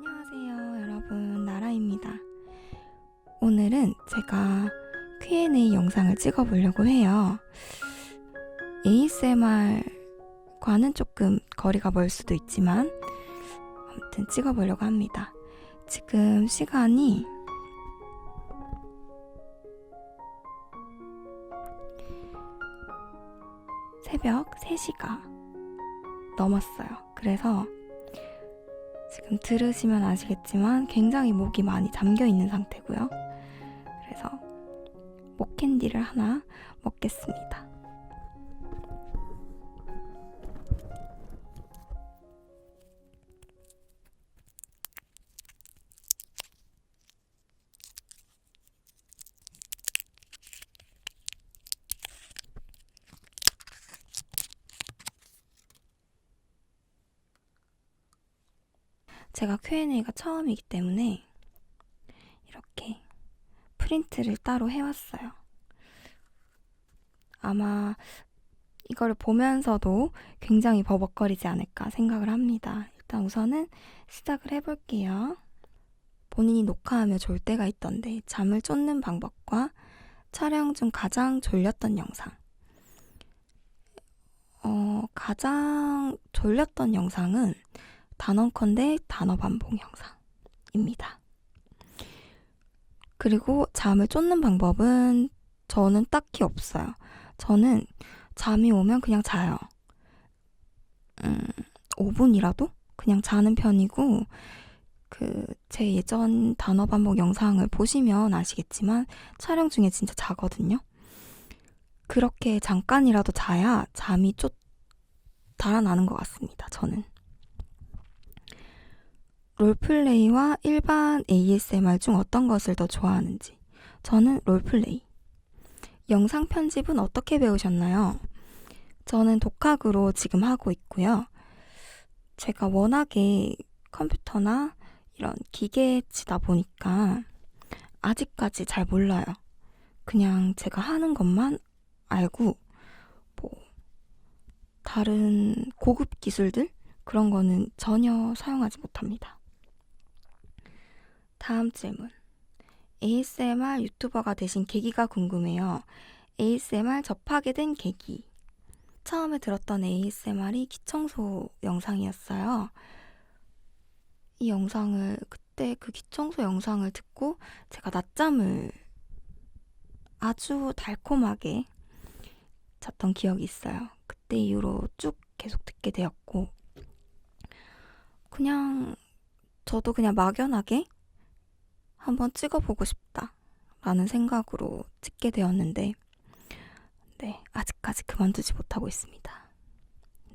안녕하세요 여러분, 나라입니다. 오늘은 제가 Q&A 영상을 찍어보려고 해요. ASMR과는 조금 거리가 멀 수도 있지만 아무튼 찍어보려고 합니다. 지금 시간이 새벽 3시가 넘었어요. 그래서 지금 들으시면 아시겠지만 굉장히 목이 많이 잠겨있는 상태고요. 그래서 목캔디를 하나 먹겠습니다. 제가 Q&A가 처음이기 때문에 이렇게 프린트를 따로 해왔어요. 아마 이걸 보면서도 굉장히 버벅거리지 않을까 생각을 합니다. 일단 우선은 시작을 해볼게요. 본인이 녹화하며 졸 때가 있던데 잠을 쫓는 방법과 촬영 중 가장 졸렸던 영상. 가장 졸렸던 영상은 단언컨대 단어 반복 영상입니다. 그리고 잠을 쫓는 방법은 저는 딱히 없어요. 저는 잠이 오면 그냥 자요. 5분이라도 그냥 자는 편이고, 제 예전 단어 반복 영상을 보시면 아시겠지만 촬영 중에 진짜 자거든요. 그렇게 잠깐이라도 자야 잠이 달아나는 것 같습니다, 저는. 롤플레이와 일반 ASMR 중 어떤 것을 더 좋아하는지. 저는 롤플레이. 영상 편집은 어떻게 배우셨나요? 저는 독학으로 지금 하고 있고요. 제가 워낙에 컴퓨터나 이런 기계에 치다 보니까 아직까지 잘 몰라요. 그냥 제가 하는 것만 알고 다른 고급 기술들? 그런 거는 전혀 사용하지 못합니다. 다음 질문. ASMR 유튜버가 되신 계기가 궁금해요. ASMR 접하게 된 계기. 처음에 들었던 ASMR이 귀청소 영상이었어요. 이 영상을, 그때 그 귀청소 영상을 듣고 제가 낮잠을 아주 달콤하게 잤던 기억이 있어요. 그때 이후로 쭉 계속 듣게 되었고, 저도 그냥 막연하게 한번 찍어보고 싶다 라는 생각으로 찍게 되었는데, 네, 아직까지 그만두지 못하고 있습니다.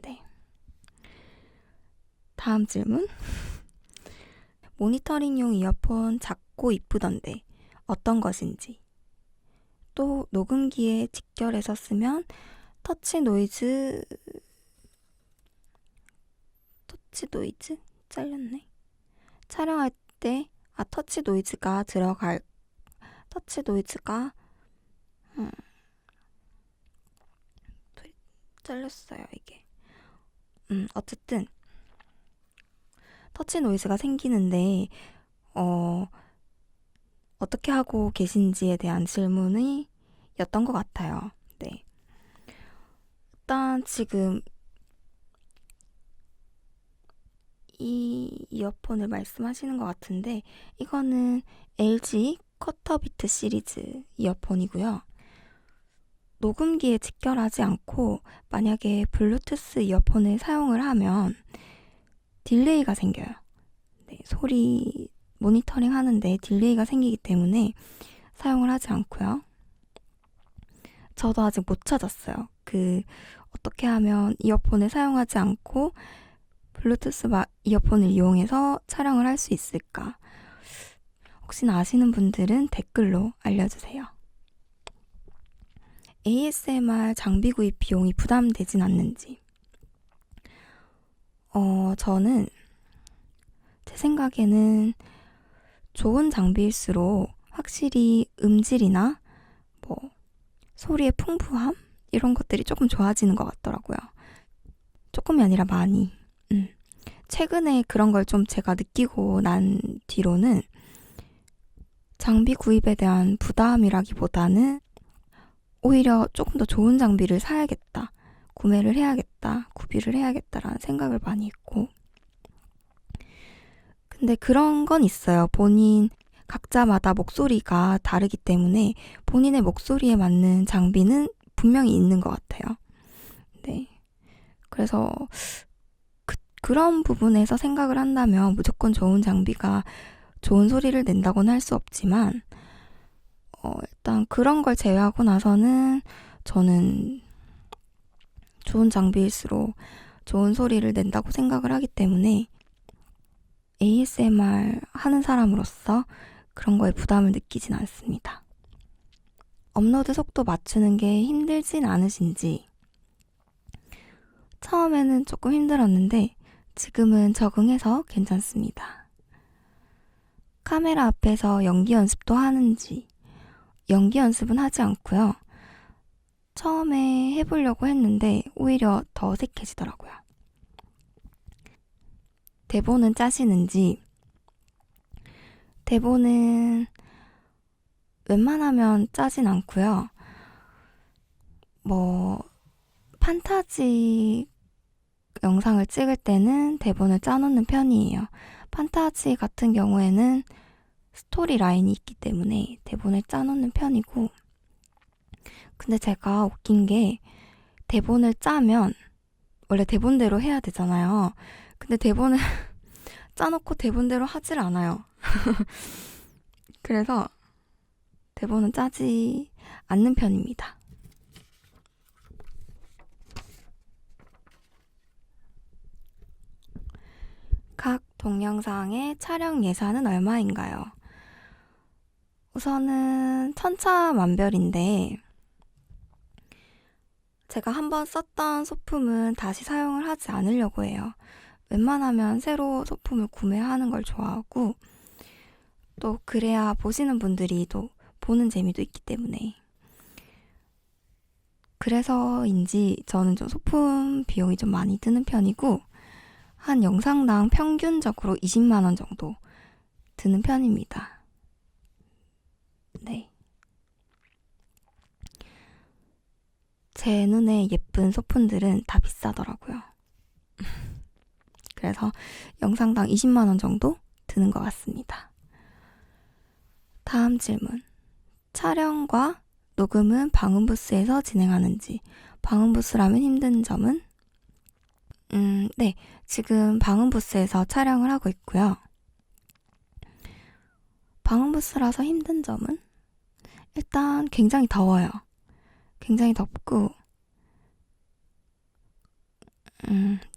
네. 다음 질문. 모니터링용 이어폰 작고 이쁘던데 어떤 것인지. 또 녹음기에 직결해서 쓰면 터치 노이즈 잘렸네. 촬영할 때 터치 노이즈가 잘렸어요 이게. 어쨌든 터치 노이즈가 생기는데 어떻게 하고 계신지에 대한 질문이 였던 것 같아요. 네. 일단 지금 이 이어폰을 말씀하시는 것 같은데, 이거는 LG 쿼터비트 시리즈 이어폰이고요. 녹음기에 직결하지 않고 만약에 블루투스 이어폰을 사용을 하면 딜레이가 생겨요. 네, 소리 모니터링 하는데 딜레이가 생기기 때문에 사용을 하지 않고요. 저도 아직 못 찾았어요. 어떻게 하면 이어폰을 사용하지 않고 블루투스 이어폰을 이용해서 촬영을 할 수 있을까? 혹시나 아시는 분들은 댓글로 알려주세요. ASMR 장비 구입 비용이 부담되진 않는지. 저는 제 생각에는 좋은 장비일수록 확실히 음질이나 소리의 풍부함? 이런 것들이 조금 좋아지는 것 같더라고요. 조금이 아니라 많이. 최근에 그런 걸 좀 제가 느끼고 난 뒤로는 장비 구입에 대한 부담이라기보다는 오히려 조금 더 좋은 장비를 사야겠다, 구매를 해야겠다, 구비를 해야겠다라는 생각을 많이 했고, 근데 그런 건 있어요. 본인 각자마다 목소리가 다르기 때문에 본인의 목소리에 맞는 장비는 분명히 있는 것 같아요. 네. 그래서 그런 부분에서 생각을 한다면 무조건 좋은 장비가 좋은 소리를 낸다고는 할 수 없지만, 일단 그런 걸 제외하고 나서는 저는 좋은 장비일수록 좋은 소리를 낸다고 생각을 하기 때문에 ASMR 하는 사람으로서 그런 거에 부담을 느끼진 않습니다. 업로드 속도 맞추는 게 힘들진 않으신지? 처음에는 조금 힘들었는데 지금은 적응해서 괜찮습니다. 카메라 앞에서 연기 연습도 하는지? 연기 연습은 하지 않고요. 처음에 해보려고 했는데 오히려 더 어색해지더라고요. 대본은 짜시는지? 대본은 웬만하면 짜진 않고요. 판타지 영상을 찍을 때는 대본을 짜놓는 편이에요. 판타지 같은 경우에는 스토리 라인이 있기 때문에 대본을 짜놓는 편이고, 근데 제가 웃긴 게 대본을 짜면 원래 대본대로 해야 되잖아요. 근데 대본을 짜놓고 대본대로 하질 않아요. 그래서 대본은 짜지 않는 편입니다. 각 동영상의 촬영 예산은 얼마인가요? 우선은 천차만별인데 제가 한번 썼던 소품은 다시 사용을 하지 않으려고 해요. 웬만하면 새로 소품을 구매하는 걸 좋아하고, 또 그래야 보시는 분들이 또 보는 재미도 있기 때문에, 그래서인지 저는 좀 소품 비용이 좀 많이 드는 편이고, 한 영상당 평균적으로 20만 원 정도 드는 편입니다. 네. 제 눈에 예쁜 소품들은 다 비싸더라고요. 그래서 영상당 20만 원 정도 드는 것 같습니다. 다음 질문. 촬영과 녹음은 방음부스에서 진행하는지, 방음부스라면 힘든 점은? 네. 지금 방음부스에서 촬영을 하고 있고요. 방음부스라서 힘든 점은? 일단 굉장히 더워요. 굉장히 덥고,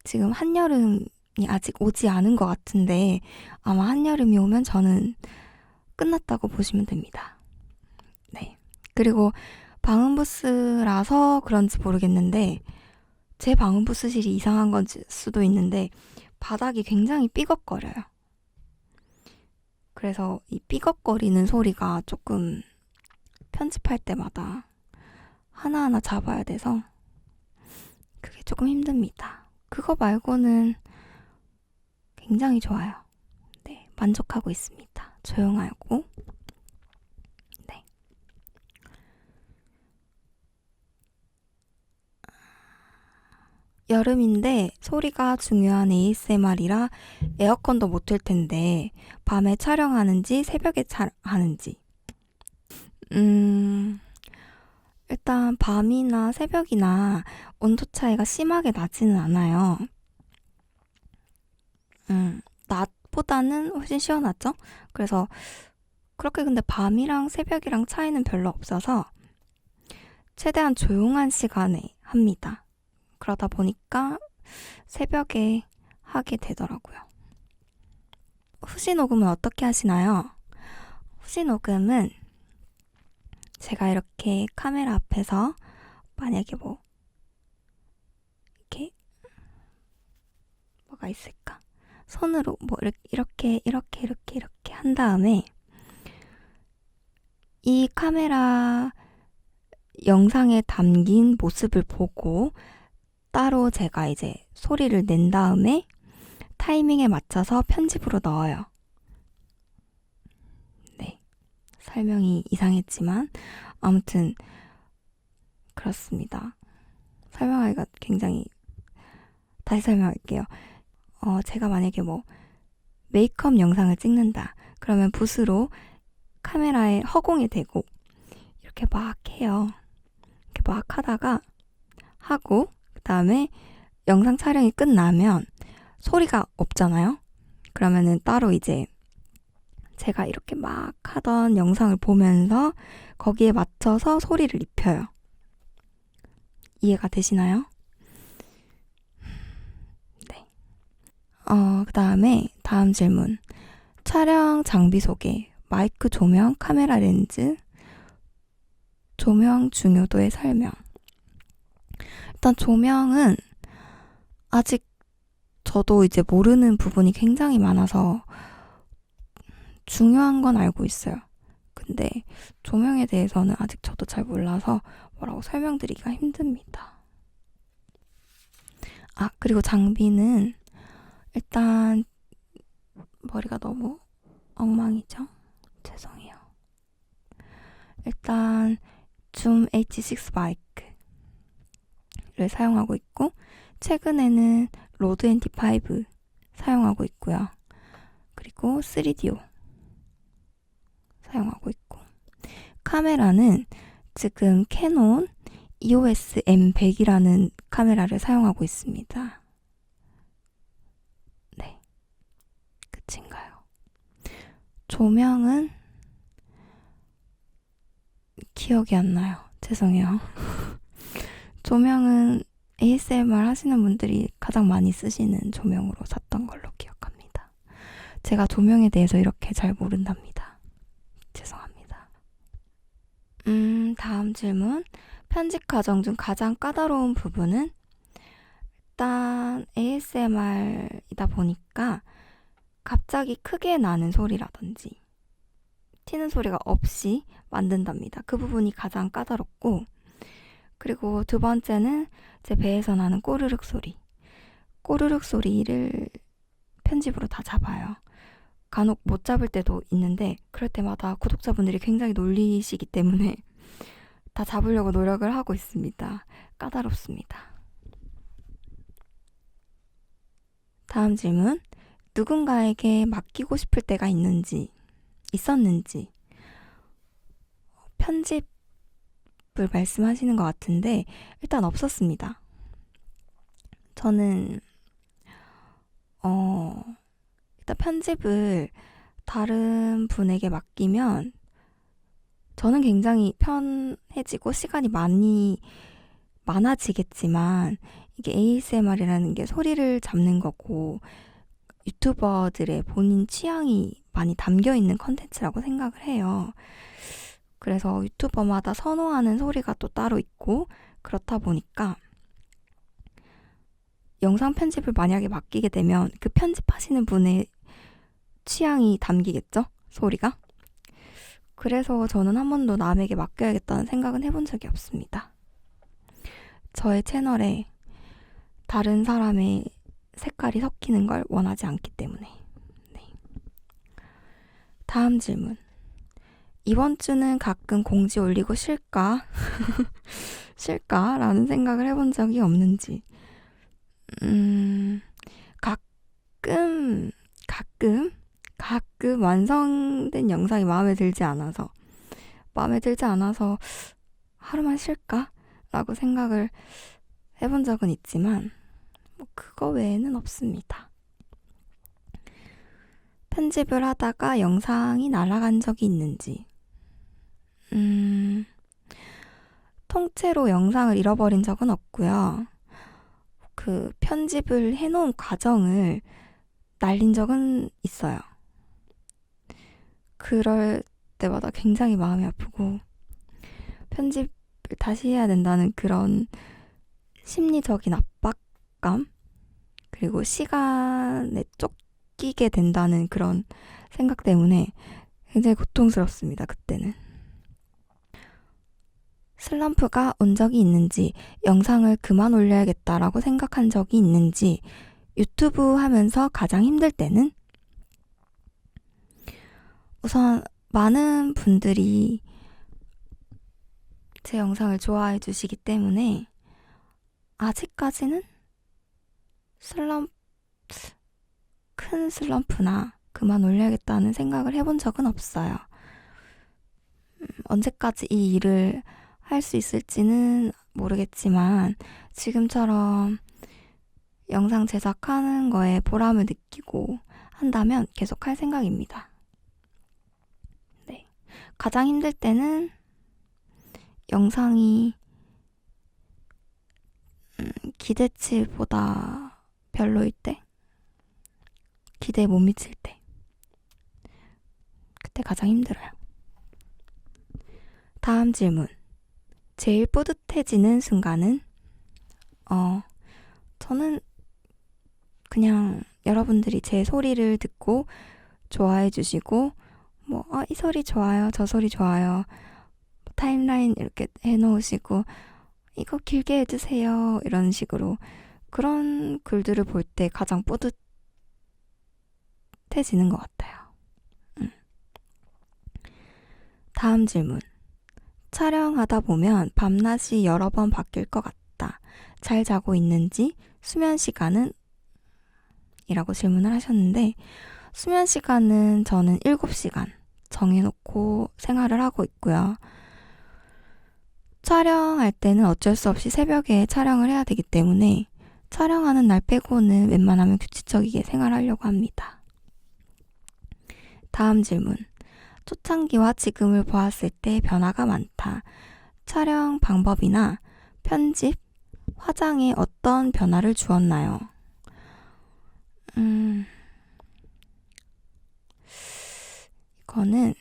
지금 한여름이 아직 오지 않은 것 같은데 아마 한여름이 오면 저는 끝났다고 보시면 됩니다. 네. 그리고 방음부스라서 그런지 모르겠는데 제 방음부스실이 이상한 건 수도 있는데 바닥이 굉장히 삐걱거려요. 그래서 이 삐걱거리는 소리가 조금 편집할 때마다 하나하나 잡아야 돼서 그게 조금 힘듭니다. 그거 말고는 굉장히 좋아요. 네, 만족하고 있습니다. 조용하고. 네. 여름인데 소리가 중요한 ASMR이라 에어컨도 못 틀 텐데 밤에 촬영하는지 새벽에 촬영하는지. 일단 밤이나 새벽이나 온도 차이가 심하게 나지는 않아요. 낮보다는 훨씬 시원하죠? 그래서 그렇게 근데 밤이랑 새벽이랑 차이는 별로 없어서 최대한 조용한 시간에 합니다. 그러다 보니까 새벽에 하게 되더라고요. 후시 녹음은 어떻게 하시나요? 후시 녹음은 제가 이렇게 카메라 앞에서 만약에 이렇게 뭐가 있을까? 손으로 이렇게 한 다음에 이 카메라 영상에 담긴 모습을 보고 따로 제가 이제 소리를 낸 다음에 타이밍에 맞춰서 편집으로 넣어요. 네, 설명이 이상했지만 아무튼 그렇습니다. 설명하기가 굉장히 다시 설명할게요. 제가 만약에 뭐 메이크업 영상을 찍는다. 그러면 붓으로 카메라에 허공에 대고 이렇게 막 해요. 이렇게 막 하다가 하고 그 다음에 영상 촬영이 끝나면 소리가 없잖아요. 그러면은 따로 이제 제가 이렇게 막 하던 영상을 보면서 거기에 맞춰서 소리를 입혀요. 이해가 되시나요? 네. 그 다음에 다음 질문. 촬영 장비 소개, 마이크 조명, 카메라 렌즈, 조명 중요도의 설명. 일단 조명은 아직 저도 이제 모르는 부분이 굉장히 많아서 중요한 건 알고 있어요. 근데 조명에 대해서는 아직 저도 잘 몰라서 뭐라고 설명드리기가 힘듭니다. 그리고 장비는 일단 머리가 너무 엉망이죠? 죄송해요. 일단 줌 H6 마이크를 사용하고 있고 최근에는 로드 NT5 사용하고 있고요. 그리고 3DO 사용하고 있고 카메라는 지금 캐논 EOS M100이라는 카메라를 사용하고 있습니다. 네, 끝인가요? 조명은 기억이 안 나요. 죄송해요. 조명은 ASMR 하시는 분들이 가장 많이 쓰시는 조명으로 샀던 걸로 기억합니다. 제가 조명에 대해서 이렇게 잘 모른답니다. 죄송합니다. 다음 질문. 편집 과정 중 가장 까다로운 부분은 일단 ASMR이다 보니까 갑자기 크게 나는 소리라든지 튀는 소리가 없이 만든답니다. 그 부분이 가장 까다롭고 그리고 두 번째는 제 배에서 나는 꼬르륵 소리. 꼬르륵 소리를 편집으로 다 잡아요. 간혹 못 잡을 때도 있는데 그럴 때마다 구독자분들이 굉장히 놀리시기 때문에 다 잡으려고 노력을 하고 있습니다. 까다롭습니다. 다음 질문. 누군가에게 맡기고 싶을 때가 있었는지 편집을 말씀하시는 것 같은데 일단 없었습니다. 저는 일단 편집을 다른 분에게 맡기면 저는 굉장히 편해지고 시간이 많아지겠지만 이게 ASMR이라는 게 소리를 잡는 거고 유튜버들의 본인 취향이 많이 담겨있는 컨텐츠라고 생각을 해요. 그래서 유튜버마다 선호하는 소리가 또 따로 있고 그렇다 보니까 영상 편집을 만약에 맡기게 되면 그 편집하시는 분의 취향이 담기겠죠? 소리가? 그래서 저는 한 번도 남에게 맡겨야겠다는 생각은 해본 적이 없습니다. 저의 채널에 다른 사람의 색깔이 섞이는 걸 원하지 않기 때문에. 네. 다음 질문. 이번 주는 가끔 공지 올리고 쉴까? 쉴까? 라는 생각을 해본 적이 없는지. 가끔 완성된 영상이 마음에 들지 않아서 하루만 쉴까? 라고 생각을 해본 적은 있지만 그거 외에는 없습니다. 편집을 하다가 영상이 날아간 적이 있는지 통째로 영상을 잃어버린 적은 없고요. 그 편집을 해놓은 과정을 날린 적은 있어요. 그럴 때마다 굉장히 마음이 아프고 편집을 다시 해야 된다는 그런 심리적인 압박감 그리고 시간에 쫓기게 된다는 그런 생각 때문에 굉장히 고통스럽습니다. 그때는. 슬럼프가 온 적이 있는지 영상을 그만 올려야겠다라고 생각한 적이 있는지 유튜브 하면서 가장 힘들 때는 우선 많은 분들이 제 영상을 좋아해 주시기 때문에 아직까지는 큰 슬럼프나 그만 올려야겠다는 생각을 해본 적은 없어요. 언제까지 이 일을 할 수 있을지는 모르겠지만 지금처럼 영상 제작하는 거에 보람을 느끼고 한다면 계속 할 생각입니다. 네. 가장 힘들 때는 영상이 기대치보다 별로일 때, 기대에 못 미칠 때, 그때 가장 힘들어요. 다음 질문. 제일 뿌듯해지는 순간은? 저는 그냥 여러분들이 제 소리를 듣고 좋아해 주시고, 이 소리 좋아요, 저 소리 좋아요, 타임라인 이렇게 해놓으시고, 이거 길게 해주세요, 이런 식으로 그런 글들을 볼 때 가장 뿌듯해지는 것 같아요. 다음 질문. 촬영하다 보면 밤낮이 여러 번 바뀔 것 같다. 잘 자고 있는지, 수면 시간은? 이라고 질문을 하셨는데, 수면 시간은 저는 7시간 정해놓고 생활을 하고 있고요. 촬영할 때는 어쩔 수 없이 새벽에 촬영을 해야 되기 때문에 촬영하는 날 빼고는 웬만하면 규칙적이게 생활하려고 합니다. 다음 질문. 초창기와 지금을 보았을 때 변화가 많다. 촬영 방법이나 편집, 화장에 어떤 변화를 주었나요? 이거는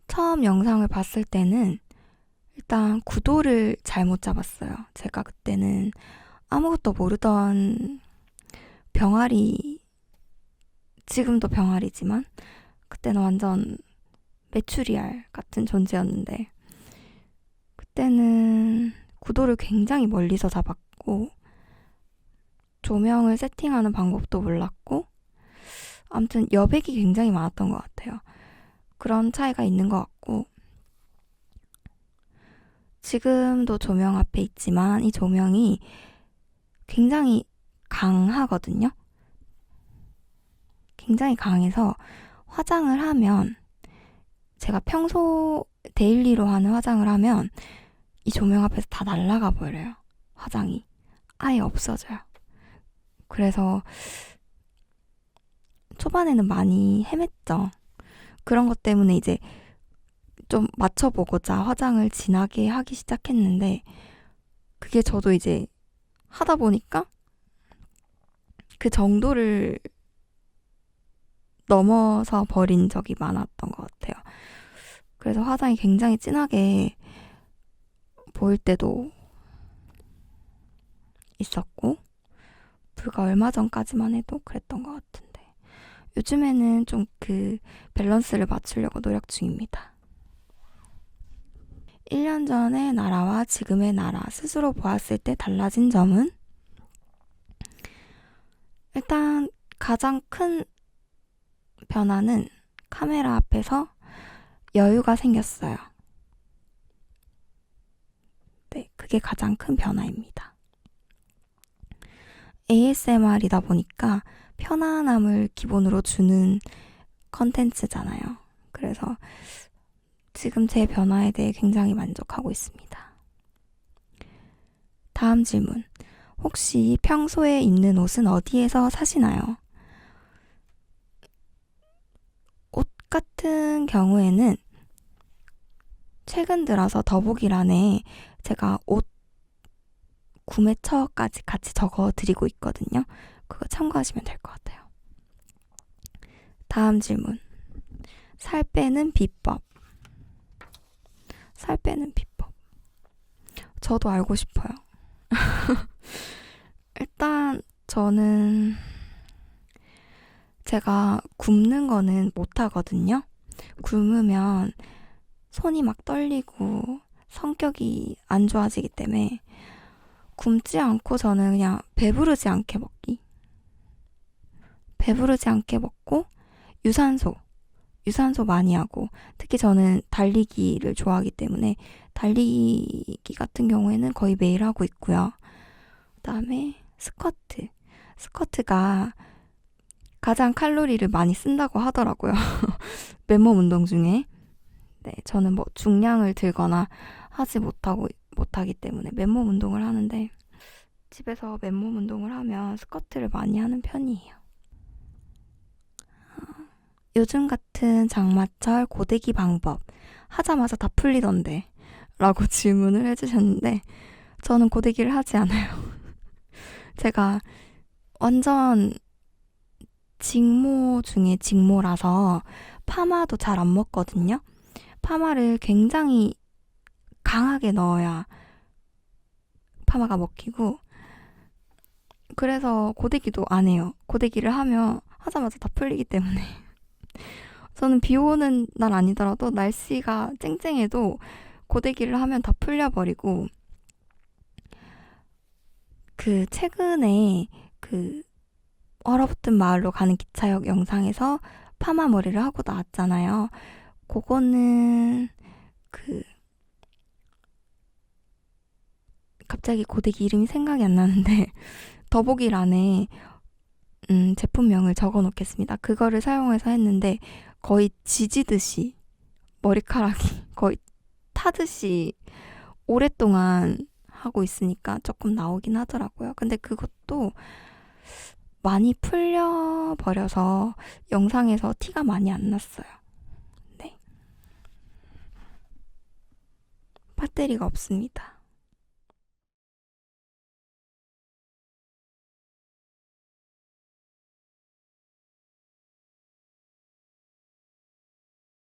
처음 영상을 봤을 때는 일단 구도를 잘못 잡았어요. 제가 그때는 아무것도 모르던 병아리, 지금도 병아리지만 그때는 완전 메추리알 같은 존재였는데, 그때는 구도를 굉장히 멀리서 잡았고 조명을 세팅하는 방법도 몰랐고, 아무튼 여백이 굉장히 많았던 것 같아요. 그런 차이가 있는 것 같고, 지금도 조명 앞에 있지만 이 조명이 굉장히 강하거든요. 굉장히 강해서 화장을 하면, 제가 평소 데일리로 하는 화장을 하면 이 조명 앞에서 다 날아가 버려요. 화장이 아예 없어져요. 그래서 초반에는 많이 헤맸죠. 그런 것 때문에 이제 좀 맞춰보고자 화장을 진하게 하기 시작했는데, 그게 저도 이제 하다 보니까 그 정도를 넘어서 버린 적이 많았던 것 같아요. 그래서 화장이 굉장히 진하게 보일 때도 있었고, 불과 얼마 전까지만 해도 그랬던 것 같은데, 요즘에는 좀 그 밸런스를 맞추려고 노력 중입니다. 1년 전의 나라와 지금의 나라 스스로 보았을 때 달라진 점은? 일단 가장 큰 변화는 카메라 앞에서 여유가 생겼어요. 네, 그게 가장 큰 변화입니다. ASMR이다 보니까 편안함을 기본으로 주는 컨텐츠잖아요. 그래서 지금 제 변화에 대해 굉장히 만족하고 있습니다. 다음 질문. 혹시 평소에 입는 옷은 어디에서 사시나요? 옷 같은 경우에는 최근 들어서 더보기란에 제가 옷 구매처까지 같이 적어드리고 있거든요. 그거 참고하시면 될 것 같아요. 다음 질문. 살 빼는 비법. 살 빼는 비법. 저도 알고 싶어요. 일단 저는 제가 굽는 거는 못하거든요. 굶으면 손이 막 떨리고 성격이 안 좋아지기 때문에 굶지 않고 저는 그냥 배부르지 않게 먹기. 배부르지 않게 먹고 유산소. 유산소 많이 하고 특히 저는 달리기를 좋아하기 때문에 달리기 같은 경우에는 거의 매일 하고 있고요. 그다음에 스쿼트. 스쿼트가 가장 칼로리를 많이 쓴다고 하더라고요. 맨몸 운동 중에. 네, 저는 뭐 중량을 들거나 하지 못하기 때문에 맨몸 운동을 하는데 집에서 맨몸 운동을 하면 스쿼트를 많이 하는 편이에요. 요즘 같은 장마철 고데기 방법 하자마자 다 풀리던데 라고 질문을 해주셨는데 저는 고데기를 하지 않아요. 제가 완전 직모 중에 직모라서 파마도 잘 안 먹거든요. 파마를 굉장히 강하게 넣어야 파마가 먹히고 그래서 고데기도 안 해요. 고데기를 하면 하자마자 다 풀리기 때문에 저는 비 오는 날 아니더라도 날씨가 쨍쨍해도 고데기를 하면 다 풀려버리고 그 최근에 그 얼어붙은 마을로 가는 기차역 영상에서 파마 머리를 하고 나왔잖아요. 그거는 그 갑자기 고데기 이름이 생각이 안 나는데 더보기란에 제품명을 적어 놓겠습니다. 그거를 사용해서 했는데 거의 지지듯이 머리카락이 거의 타듯이 오랫동안 하고 있으니까 조금 나오긴 하더라고요. 근데 그것도 많이 풀려버려서 영상에서 티가 많이 안 났어요. 네. 배터리가 없습니다.